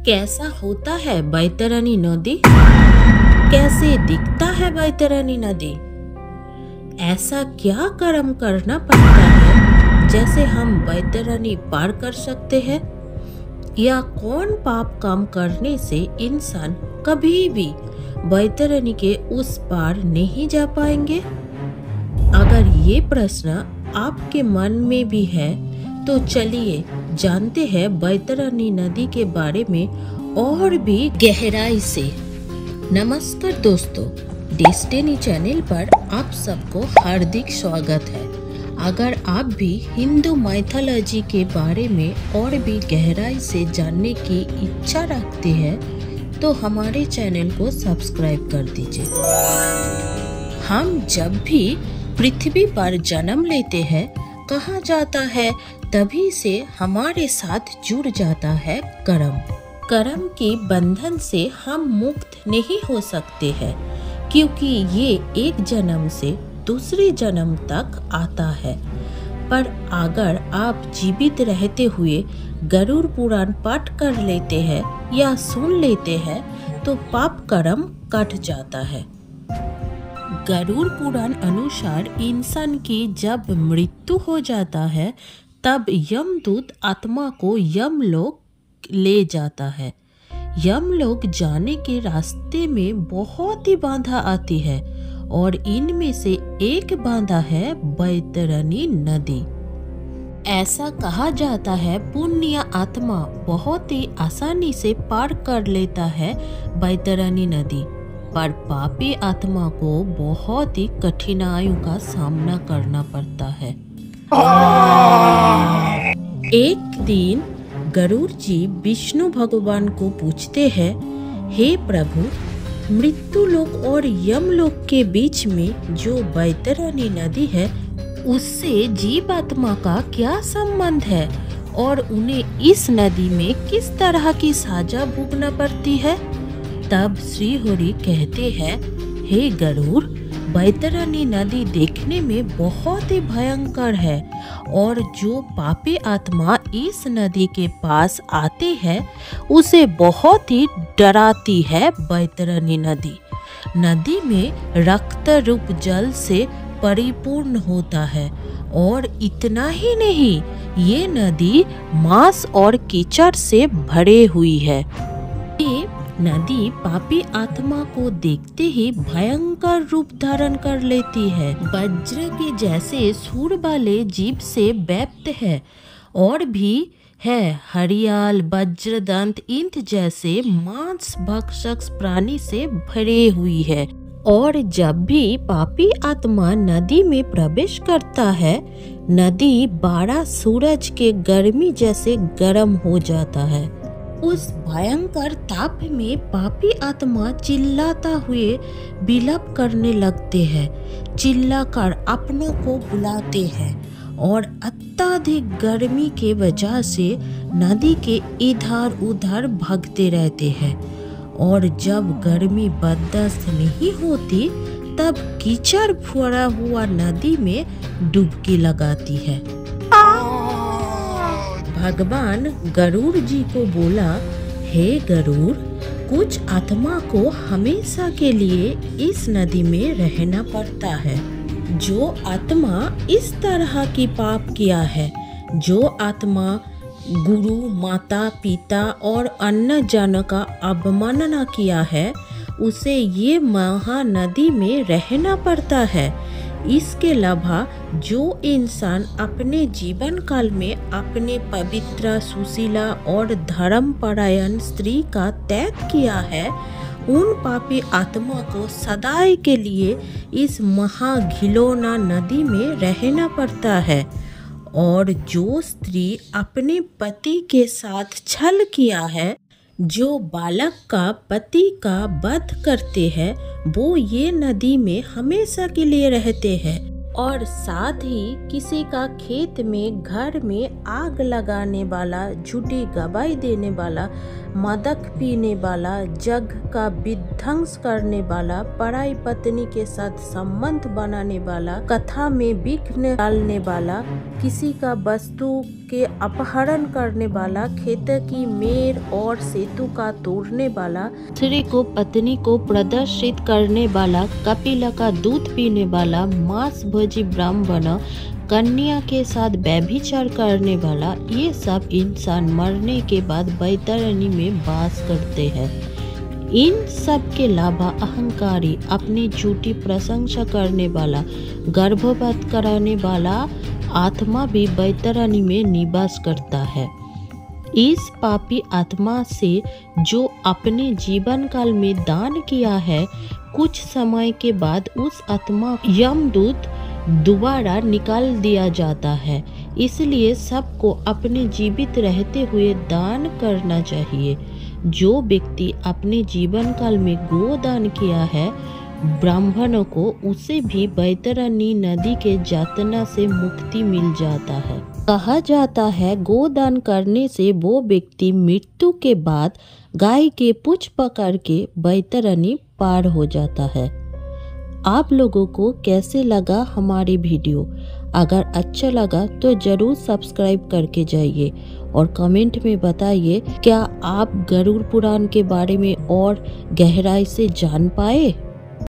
कैसा होता है बैतरणी नदी? कैसे दिखता है बैतरणी नदी? ऐसा क्या कर्म करना पड़ता है जैसे हम बैतरणी पार कर सकते हैं? या कौन पाप काम करने से इंसान कभी भी बैतरणी के उस पार नहीं जा पाएंगे? अगर ये प्रश्न आपके मन में भी है तो चलिए जानते हैं बैतरणी नदी के बारे में और भी गहराई से। नमस्कार दोस्तों, डेस्टिनी चैनल पर आप सबको हार्दिक स्वागत है। अगर आप भी हिंदू माइथोलॉजी के बारे में और भी गहराई से जानने की इच्छा रखते हैं तो हमारे चैनल को सब्सक्राइब कर दीजिए। हम जब भी पृथ्वी पर जन्म लेते हैं, कहा जाता है तभी से हमारे साथ जुड़ जाता है कर्म। कर्म के बंधन से हम मुक्त नहीं हो सकते हैं, क्योंकि ये एक जन्म से दूसरे जन्म तक आता है। पर अगर आप जीवित रहते हुए गरुड़ पुराण पाठ कर लेते हैं या सुन लेते हैं तो पाप कर्म कट जाता है। गरुड़ पुराण अनुसार इंसान की जब मृत्यु हो जाता है तब यमदूत आत्मा को यमलोक ले जाता है। यमलोक जाने के रास्ते में बहुत ही बाधा आती है और इनमें से एक बाधा है बैतरणी नदी। ऐसा कहा जाता है पुण्य आत्मा बहुत ही आसानी से पार कर लेता है बैतरणी नदी, पर पापी आत्मा को बहुत ही कठिनाइयों का सामना करना पड़ता है। एक दिन गरुड़ जी विष्णु भगवान को पूछते हैं, हे प्रभु, मृत्यु लोक और यमलोक के बीच में जो बैतरणी नदी है उससे जीवात्मा का क्या संबंध है और उन्हें इस नदी में किस तरह की सजा भोगना पड़ती है? तब श्री हरि कहते हैं, हे गरुड़, बैतरणी नदी देखने में बहुत ही भयंकर है और जो पापी आत्मा इस नदी के पास आते हैं उसे बहुत ही डराती है बैतरणी नदी। नदी में रक्त रूप जल से परिपूर्ण होता है और इतना ही नहीं, ये नदी मांस और कीचड़ से भरे हुई है। ये नदी पापी आत्मा को देखते ही भयंकर रूप धारण कर लेती है। वज्र के जैसे सूर वाले जीभ से व्याप्त है और भी है हरियाल वज्रदंत इंद्र जैसे मांस भक्षक प्राणी से भरे हुई है। और जब भी पापी आत्मा नदी में प्रवेश करता है, नदी 12 सूरज के गर्मी जैसे गर्म हो जाता है। उस भयंकर ताप में पापी आत्मा चिल्लाता हुए विलाप करने लगते हैं, चिल्लाकर अपनों को बुलाते हैं और अत्यधिक गर्मी के वजह से नदी के इधर उधर भागते रहते हैं। और जब गर्मी बर्दाश्त नहीं होती तब कीचड़ भरा हुआ नदी में डुबकी लगाती है। भगवान गरुड़ जी को बोला, हे गरुड़, कुछ आत्मा को हमेशा के लिए इस नदी में रहना पड़ता है। जो आत्मा इस तरह की पाप किया है, जो आत्मा गुरु, माता, पिता और अन्य जनों का अवमानना किया है, उसे ये महानदी में रहना पड़ता है। इसके अलावा जो इंसान अपने जीवन काल में अपने पवित्र, सुशीला और धर्मपरायण स्त्री का त्याग किया है, उन पापी आत्मा को सदाई के लिए इस महाघिलौना नदी में रहना पड़ता है। और जो स्त्री अपने पति के साथ छल किया है, जो बालक का पति का वध करते हैं, वो ये नदी में हमेशा के लिए रहते हैं। और साथ ही किसी का खेत में घर में आग लगाने वाला, झूठी गवाही देने वाला, मदक पीने वाला, जग का विध्वंस करने वाला, पराई पत्नी के साथ संबंध बनाने वाला, कथा में विघ्न डालने वाला, किसी का वस्तु के अपहरण करने वाला, खेत की मेड़ और सेतु का तोड़ने वाला, स्त्री को पत्नी को प्रदर्शित करने वाला, कपिला का दूध पीने वाला, मांस भोजी ब्राह्मण, कन्या के साथ व्यभिचार करने वाला, ये सब इंसान मरने के बाद बैतरणी में वास करते हैं। इन सब के अलावा अहंकारी, अपनी झूठी प्रशंसा करने वाला, गर्भपात कराने वाला आत्मा भी बैतरणी में निवास करता है। इस पापी आत्मा से जो अपने जीवन काल में दान किया है, कुछ समय के बाद उस आत्मा यमदूत दोबारा निकाल दिया जाता है। इसलिए सबको अपने जीवित रहते हुए दान करना चाहिए। जो व्यक्ति अपने जीवन काल में गोदान किया है ब्राह्मणों को, उसे भी बैतरणी नदी के यातना से मुक्ति मिल जाता है। कहा जाता है गोदान करने से वो व्यक्ति मृत्यु के बाद गाय के पूंछ पकड़ के बैतरणी पार हो जाता है। आप लोगों को कैसे लगा हमारी वीडियो? अगर अच्छा लगा तो जरूर सब्सक्राइब करके जाइए और कमेंट में बताइए क्या आप गरुड़ पुराण के बारे में और गहराई से जान पाए।